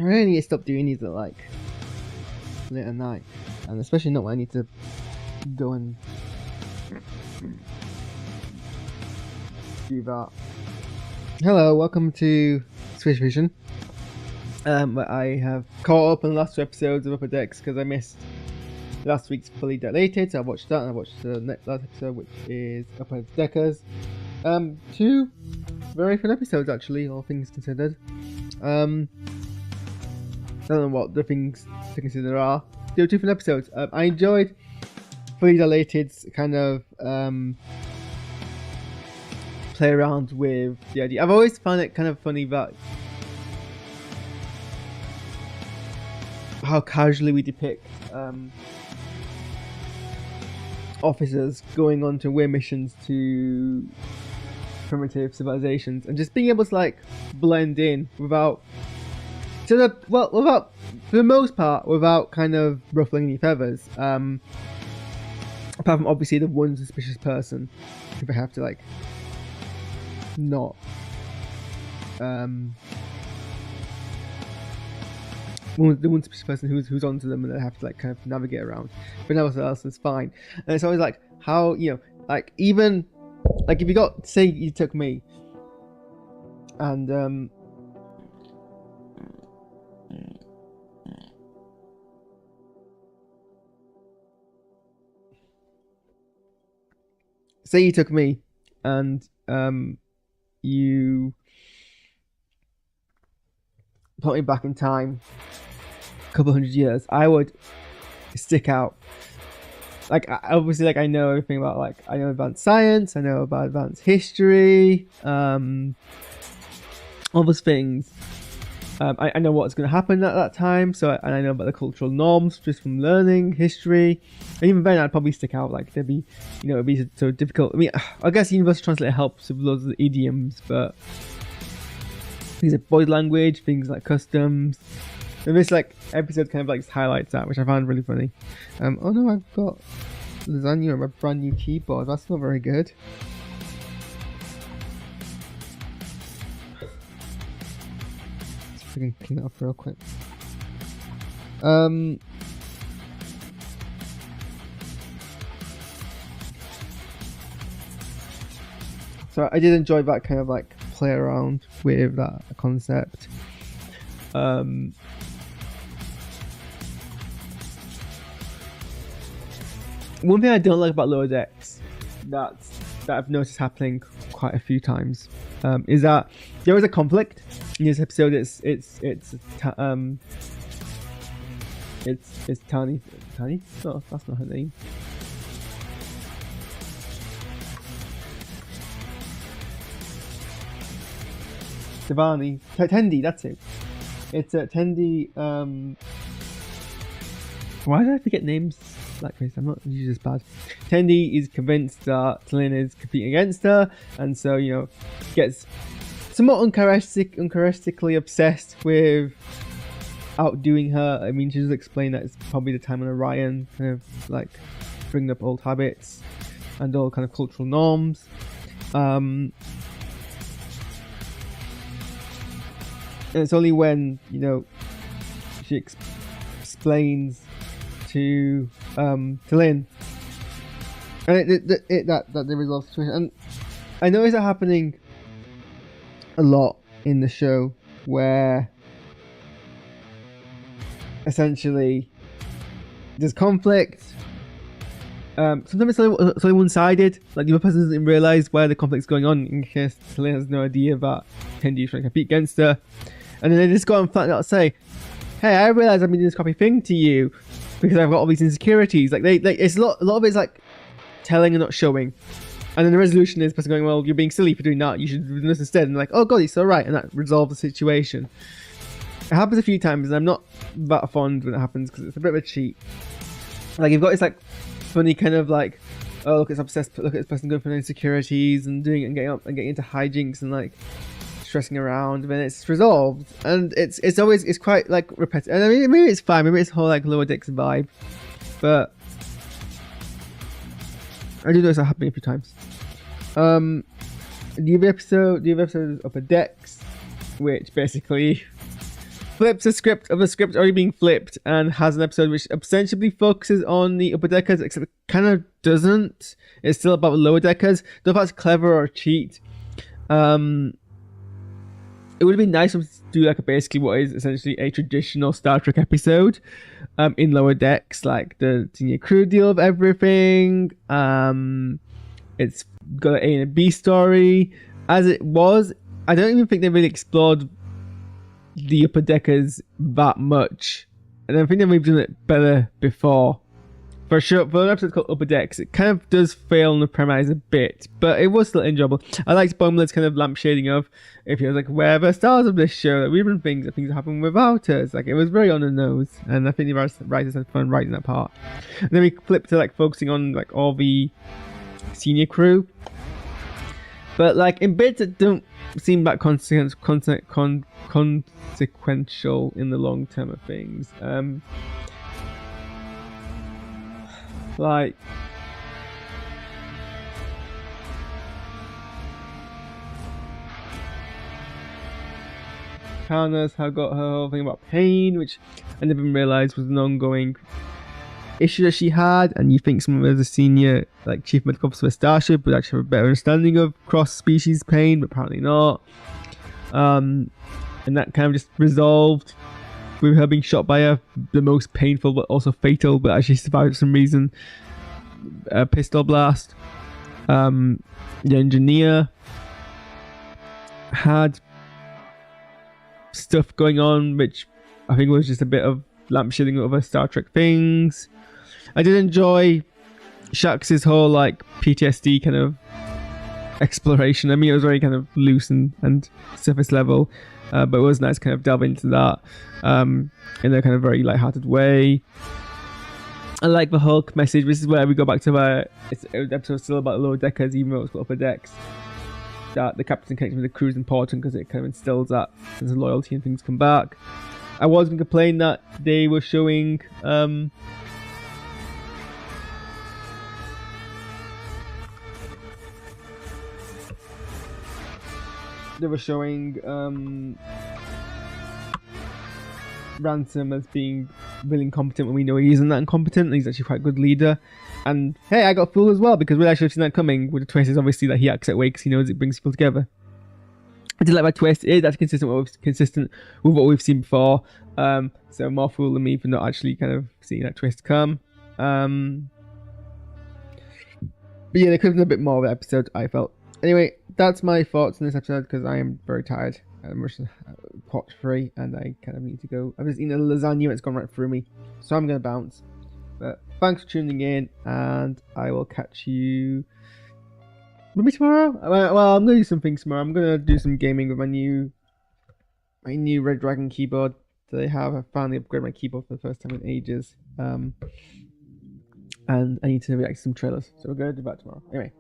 I really need to stop doing these at like late at night, and especially not when I need to go and do that. Hello, welcome to SquishiVision. I have caught up on the last 2 episodes of Upper Decks because I missed last week's fully dilated, so I watched that and I watched the last episode, which is Upper Deckers. 2 very fun episodes actually, all things considered. I don't know what the things to consider are. They were 2 fun episodes. I enjoyed fully dilated's kind of play around with the idea. I've always found it kind of funny that how casually we depict officers going on to weird missions to primitive civilizations and just being able to like blend in without without for the most part without kind of ruffling any feathers, apart from obviously the one suspicious person if I have to like not the one suspicious person who's onto them and they have to like kind of navigate around, but everything else is fine. And it's always like how, you know, like even like if you got, say you took me and say you took me and you put me back in time a couple 100 years, I would stick out. Like obviously, like I know everything about, like I know advanced science, I know about advanced history, all those things. I know what's going to happen at that time, so and I know about the cultural norms just from learning history. And even then, I'd probably stick out. Like there'd be, you know, it'd be so difficult. I mean, I guess Universal Translator helps with loads of the idioms, but things like body language, things like customs. And this like episode kind of like highlights that, which I found really funny. Oh no, I've got lasagna on my brand new keyboard. That's not very good. I can clean that up real quick. So I did enjoy that kind of like play around with that concept. One thing I don't like about Lower Decks that I've noticed happening quite a few times is that there is a conflict in this episode. It's Tani. No, that's not her name. Devani, Tendi, that's it. It's Tendi. Why did I forget names like this? I'm not usually this bad. Tendi is convinced that Tlin is competing against her, and so, you know, gets somewhat uncharacteristically obsessed with outdoing her. I mean, she does explain that it's probably the time on Orion, kind of like bringing up old habits and all kind of cultural norms. And it's only when, you know, she explains to Lynn and that they resolve the situation. And I notice that happening a lot in the show, where essentially there's conflict. Sometimes it's only one-sided, like the other person doesn't realise where the conflict's going on, in case Lynn has no idea that Tendi is trying to compete against her. And then they just go and flat out say, "Hey, I realise I've been doing this crappy thing to you because I've got all these insecurities." Like it's a lot of it's like telling and not showing. And then the resolution is the person going, "Well, you're being silly for doing that. You should do this instead." And like, "Oh God, it's all right," and that resolves the situation. It happens a few times, and I'm not that fond when it happens because it's a bit of a cheat. Like you've got this like funny kind of like, "Oh, look, it's obsessed. Look at this person going for insecurities and doing it and getting up and getting into hijinks and like stressing around," and then it's resolved, and it's always quite like repetitive. And I mean, maybe it's fine, maybe it's a whole like Lower Decks vibe, but I do notice that happening a few times. The other episode is Upper Decks, which basically flips a script of a script already being flipped and has an episode which ostensibly focuses on the upper deckers, except it kind of doesn't. It's still about the lower deckers. Don't know if that's clever or a cheat. It would have been nice to do like basically what is essentially a traditional Star Trek episode in lower decks, like the senior crew deal of everything. It's got an A and a B story. As it was, I don't even think they really explored the upper deckers that much. And I think they've done it better before. For sure, for an episode called Upper Decks, it kind of does fail on the premise a bit, but it was still enjoyable. I liked Boimler's kind of lampshading of, if he was like, we're the stars of this show, like, we've done things that happen without us. Like, it was very on the nose, and I think the writers had fun writing that part. And then we flipped to like focusing on like all the senior crew, but like in bits that don't seem that consequential in the long term of things. Like, Hannah's got her whole thing about pain, which I never realised was an ongoing issue that she had, and you think someone as a senior, like chief medical officer of Starship, would actually have a better understanding of cross-species pain, but apparently not. And that kind of just resolved with her being shot by the most painful but also fatal, but actually survived for some reason, a pistol blast. The engineer had stuff going on which I think was just a bit of lampshading of other Star Trek things. I did enjoy Shax's whole like PTSD kind of exploration. I mean, it was very kind of loose and surface level, but it was nice to kind of delve into that in a kind of very light-hearted way. I like the Hulk message. This is where we go back to where the episode's still about the lower deckers, even though it's got upper decks. That the captain connection with the crew is important because it kind of instills that sense of loyalty and things come back. I was going to complain that they were showing Ransom as being really incompetent when we know he isn't that incompetent, and he's actually quite a good leader. And hey, I got fooled as well, because we actually have seen that coming, with the twist is obviously that he acts that way because he knows it brings people together. I did like my twist. That's consistent with what we've seen before. So more fool than me for not actually kind of seeing that twist come. But yeah, there could have been a bit more of an episode, I felt. Anyway, that's my thoughts on this episode because I am very tired. I'm pot free and I kind of need to go. I've just eaten a lasagna and it's gone right through me, so I'm going to bounce. But thanks for tuning in, and I will catch you maybe tomorrow. Well, I'm going to do some things tomorrow. I'm going to do some gaming with my new Red Dragon keyboard that I have. I finally upgraded my keyboard for the first time in ages. And I need to react to some trailers, so we're going to do that tomorrow. Anyway.